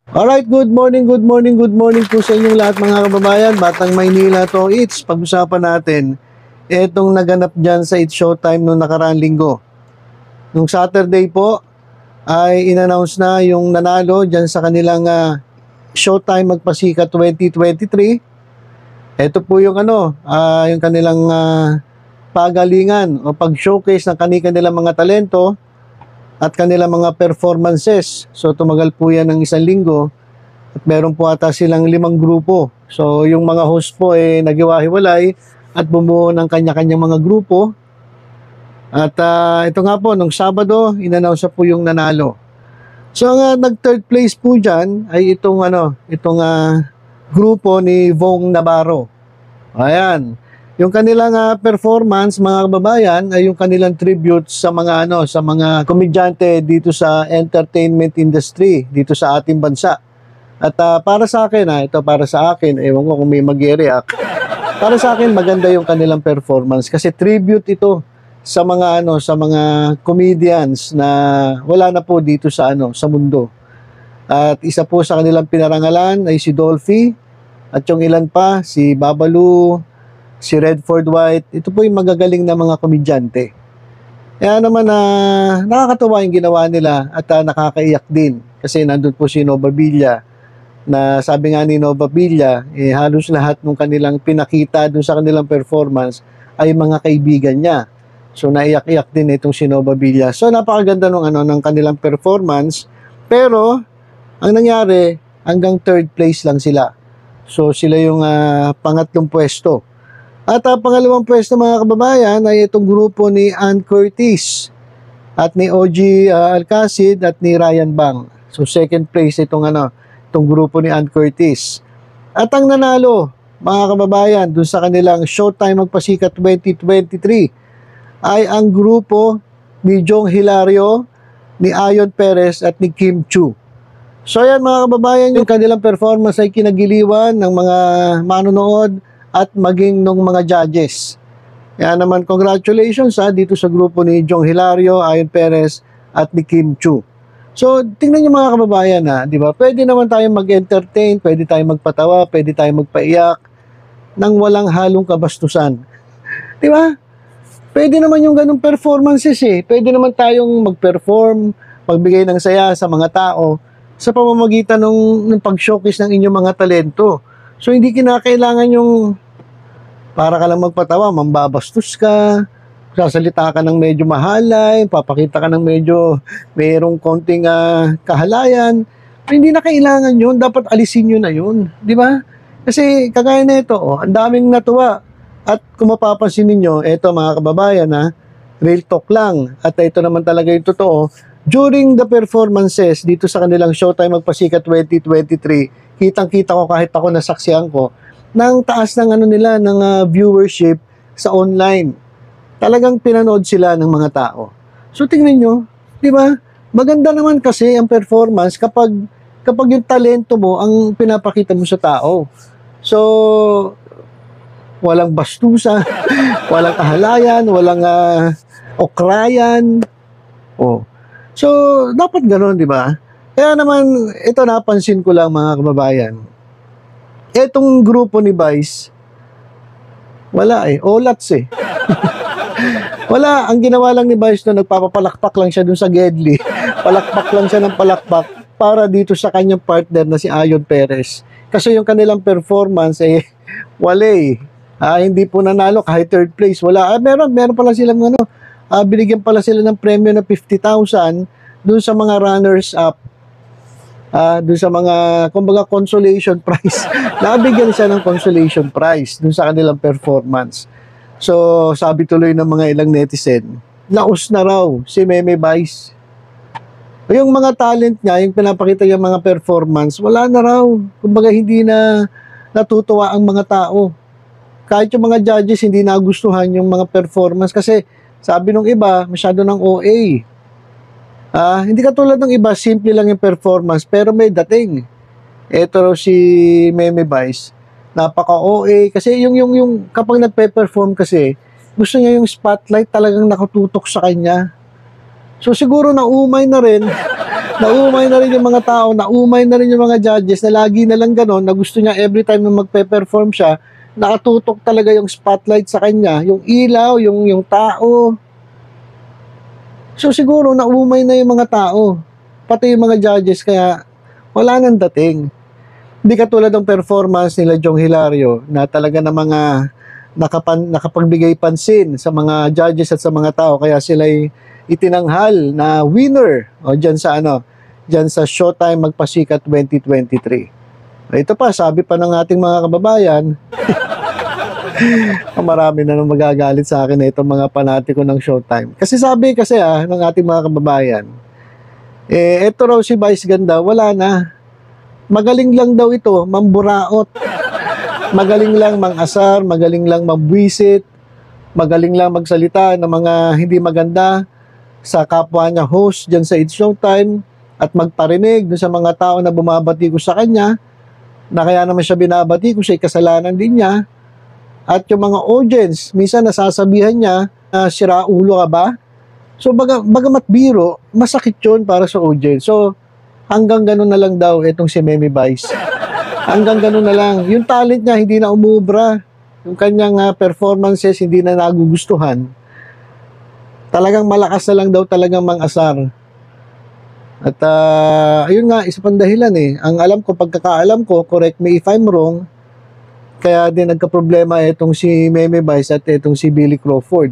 Alright, good morning, good morning, good morning po sa inyong lahat mga kababayan. Batang Maynila to, it's pag-usapan natin itong naganap dyan sa It's Showtime noong nakaraang linggo. Nung Saturday po ay in-announce na yung nanalo dyan sa kanilang Showtime Magpasikat 2023. Ito po yung yung kanilang pagalingan o pag-showcase ng kanilang mga talento at kanilang mga performances. So tumagal po yan ng isang linggo at meron po ata silang 5 grupo. So yung mga host po naghiwa-hiwalay at bumuo ng kanya-kanyang mga grupo. At ito nga po, nung Sabado, in-announce po yung nanalo. So ang nag-third place po dyan ay itong grupo ni Vong Navarro. Ayan. Yung kanilang performance, mga kababayan, ay yung kanilang tribute sa mga komedyante dito sa entertainment industry dito sa ating bansa. At para sa akin, ito para sa akin, ewan ko kung may mag-react. Para sa akin, maganda yung kanilang performance kasi tribute ito sa mga comedians na wala na po dito sa mundo. At isa po sa kanilang pinarangalan ay si Dolphy at yung ilan pa, si Babalu, si Redford White. Ito po yung magagaling na mga komedyante. Kaya naman nakakatuwa yung ginawa nila at nakakaiyak din. Kasi nandun po si Nova Villa na sabi nga ni Nova Villa, halos lahat ng kanilang pinakita dun sa kanilang performance ay mga kaibigan niya. So naiyak-iyak din itong si Nova Villa. So napakaganda ng kanilang performance. Pero ang nangyari, hanggang third place lang sila. So sila yung pangatlong pwesto. At pangalawang pwesto mga kababayan ay itong grupo ni Ann Curtis at ni OG Alcacid at ni Ryan Bang. So second place itong grupo ni Ann Curtis. At ang nanalo mga kababayan dun sa kanilang Showtime Magpasikat 2023 ay ang grupo ni Jong Hilario, ni Ayon Perez at ni Kim Chu. So yan mga kababayan, yung kanilang performance ay kinagiliwan ng mga manonood at maging ng mga judges. Kaya naman congratulations dito sa grupo ni Jong Hilario, Ayon Perez at ni Kim Chu. So tingnan niyo mga kababayan di ba? Pwede naman tayong mag-entertain, pwede tayong magpatawa, pwede tayong magpaiyak nang walang halong kabastusan. Di ba? Pwede naman yung ganung performances Pwede naman tayong mag-perform, magbigay ng saya sa mga tao sa pamamagitan ng pag-showcase ng inyong mga talento. So, hindi kinakailangan yung para ka lang magpatawa, mambabastos ka, sasalita ka ng medyo mahalay, papakita ka ng medyo mayroong konting kahalayan. Hindi na kailangan yun. Dapat alisin nyo na yun. Di ba? Kasi kagaya na ito, ang daming natuwa. At kung mapapansin ninyo, ito mga kababayan, real talk lang. At ito naman talaga yung totoo. During the performances dito sa kanilang Showtime Magpasikat 2023, kitang-kita ko kahit ako nasaksihan ko ng taas ng ng viewership sa online. Talagang pinanood sila ng mga tao. So tingnan nyo, di ba? Maganda naman kasi ang performance kapag yung talento mo ang pinapakita mo sa tao. So walang bastusan, walang kahalayan, walang okrayan. So dapat ganoon, di ba? Kaya naman, ito napansin ko lang mga kababayan. Etong grupo ni Vice, wala olats Wala, ang ginawa lang ni Vice nagpapapalakpak lang siya dun sa Gedli. Palakpak lang siya ng palakpak para dito sa kanyang partner na si Ayon Perez. Kasi yung kanilang performance wala hindi po nanalo kahit third place. Wala, meron pala silang binigyan pala sila ng premyo na 50,000 dun sa mga runners-up. Doon sa mga, kumbaga, consolation prize. Nabigyan siya ng consolation prize doon sa kanilang performance. So, sabi tuloy ng mga ilang netizen, laos na raw si Meme Vice. Yung mga talent niya, yung pinapakita yung mga performance, wala na raw. Kumbaga, hindi na natutuwa ang mga tao. Kahit yung mga judges, hindi nagustuhan yung mga performance kasi sabi nung iba, masyado ng OA. Hindi katulad ng iba, simple lang yung performance, pero may dating. Ito raw si Meme Vice, napaka-OA. Kasi yung kapag nagpe-perform kasi, gusto niya yung spotlight talagang nakatutok sa kanya. So siguro naumay na rin Naumay na rin yung mga tao, naumay na rin yung mga judges na lagi na lang ganon, na gusto niya every time na magpe-perform siya, nakatutok talaga yung spotlight sa kanya, yung ilaw, yung tao. So siguro naumay na yung mga tao, pati yung mga judges, kaya wala nang dating. Hindi katulad ng performance nila Jong Hilario na talaga na mga nakapagbigay pansin sa mga judges at sa mga tao, kaya sila'y itinanghal na winner o diyan sa Showtime Magpasikat 2023. Ito pa, sabi pa ng ating mga kababayan, marami na nang magagalit sa akin na itong mga panatiko ng Showtime. Kasi sabi ng ating mga kababayan, ito raw si Vice Ganda, wala na. Magaling lang daw ito, mamburaot. Magaling lang mangasar, magaling lang mabwisit, magaling lang magsalita ng mga hindi maganda sa kapwa niya host dyan sa It's Showtime at magparinig doon sa mga tao na bumabati ko sa kanya, na kaya naman siya binabati ko, siya kasalanan din niya. At yung mga audience, minsan nasasabihan niya, sira ulo ka ba? So bagamat biro, masakit yun para sa audience. So hanggang ganun na lang daw itong si Meme Vice. Hanggang ganun na lang. Yung talent niya hindi na umubra. Yung kanyang performances hindi na nagugustuhan. Talagang malakas na lang daw talagang mang-asar. At ayun nga, isa pang dahilan Ang alam ko, pagkakaalam ko, correct me if I'm wrong, kaya din nagka-problema itong si Meme Vice at itong si Billy Crawford.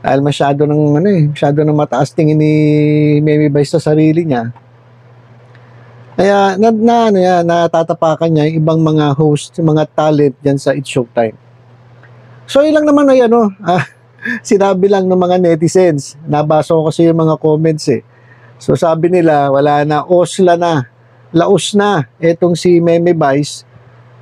Dahil masyado ng mataas tingin ni Meme Vice sa sarili niya. Kaya natatapakan niya yung ibang mga host, mga talent dyan sa It's Showtime. So ilang naman ay sinabi lang ng mga netizens. Nabasa ko kasi yung mga comments So sabi nila, wala na, laos na itong si Meme Vice.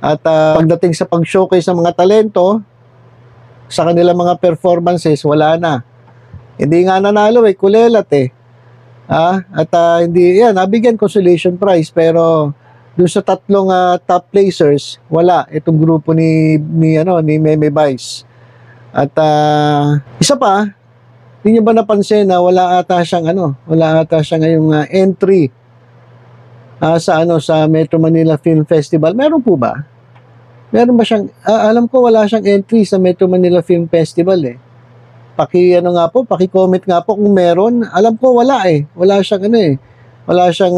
At pagdating sa pag-showcase ng mga talento, sa kanilang mga performances, wala na. Hindi nga nanalo kulelat At hindi, nabigyan consolation prize, pero doon sa tatlong top placers, wala itong grupo ni Meme Vice. At isa pa, hindi niyo ba napansin na wala ata siyang ngayong entry sa Metro Manila Film Festival? Meron po ba? Meron ba siyang alam ko wala siyang entry sa Metro Manila Film Festival paki-comment nga po kung meron. Alam ko wala Wala siyang wala siyang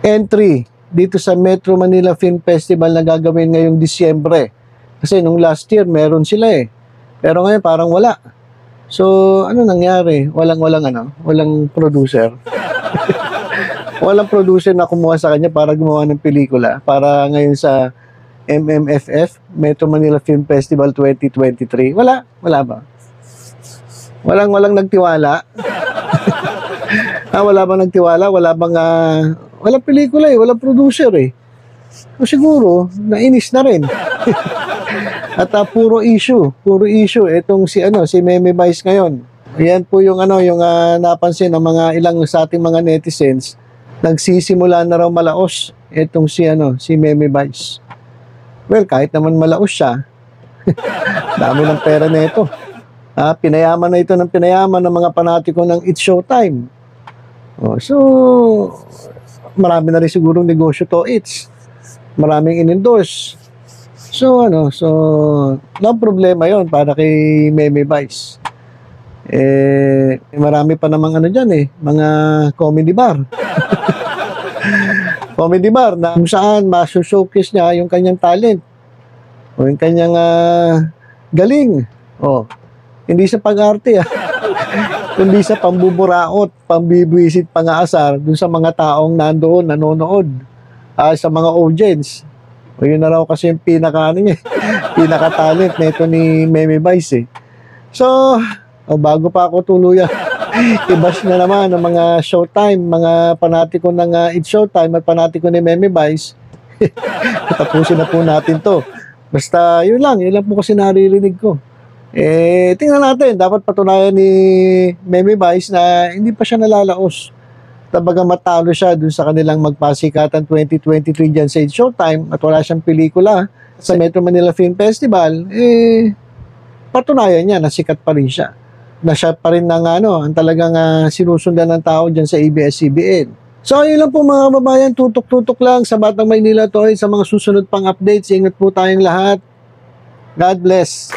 entry dito sa Metro Manila Film Festival na gagawin ngayong Disyembre. Kasi nung last year meron sila Pero ngayon parang wala. So, ano nangyari? Walang producer. Walang producer na kumuha sa kanya para gumawa ng pelikula para ngayon sa MMFF, Metro Manila Film Festival 2023. Wala ba? Walang nagtiwala. Wala bang nagtiwala? Walang pelikula walang producer So, siguro, nainis na rin. At puro issue itong si Meme Vice ngayon. Ayan po yung napansin ng mga ilang sa ating mga netizens, nagsisimula na raw malaos itong si Meme Vice. Well, kahit naman malaos siya, dami ng pera nito. Pinayaman na ito ng mga panatiko ng It's Showtime. So marami na rin sigurong negosyo to It's. Maraming in-endorse. So no problema yon para kay Meme Vice. Marami pa namang diyan mga comedy bar. Comedy bar na kung saan ma-showcase niya yung kanyang talent o yung kanyang galing. Hindi sa pag-arte kundi sa pambuburaot, pambibwisit, pang-aasar dun sa mga taong nandoon, nanonood, sa mga audience. Yun na raw kasi yung pinaka-talent na ito ni Meme Vice So, bago pa ako tuluyan, i-bash na naman ng mga Showtime, mga panatiko ng It's Showtime at panatiko ni Meme Vice. Tapusin na po natin to. Basta, yun lang po kasi naririnig ko. Tingnan natin, dapat patunayan ni Meme Vice na hindi pa siya nalalaos. Tabagang matalo siya dun sa kanilang Magpasikatan 2023 dyan sa It's Showtime at wala siyang pelikula sa Metro Manila Film Festival, patunayan niya na sikat pa rin siya. na siya pa rin ng ang talagang sinusundan ng tao dyan sa ABS-CBN. So, yun lang po mga kababayan, tutok-tutok lang sa Batang Maynila Toy. Sa mga susunod pang updates, ingat po tayong lahat. God bless.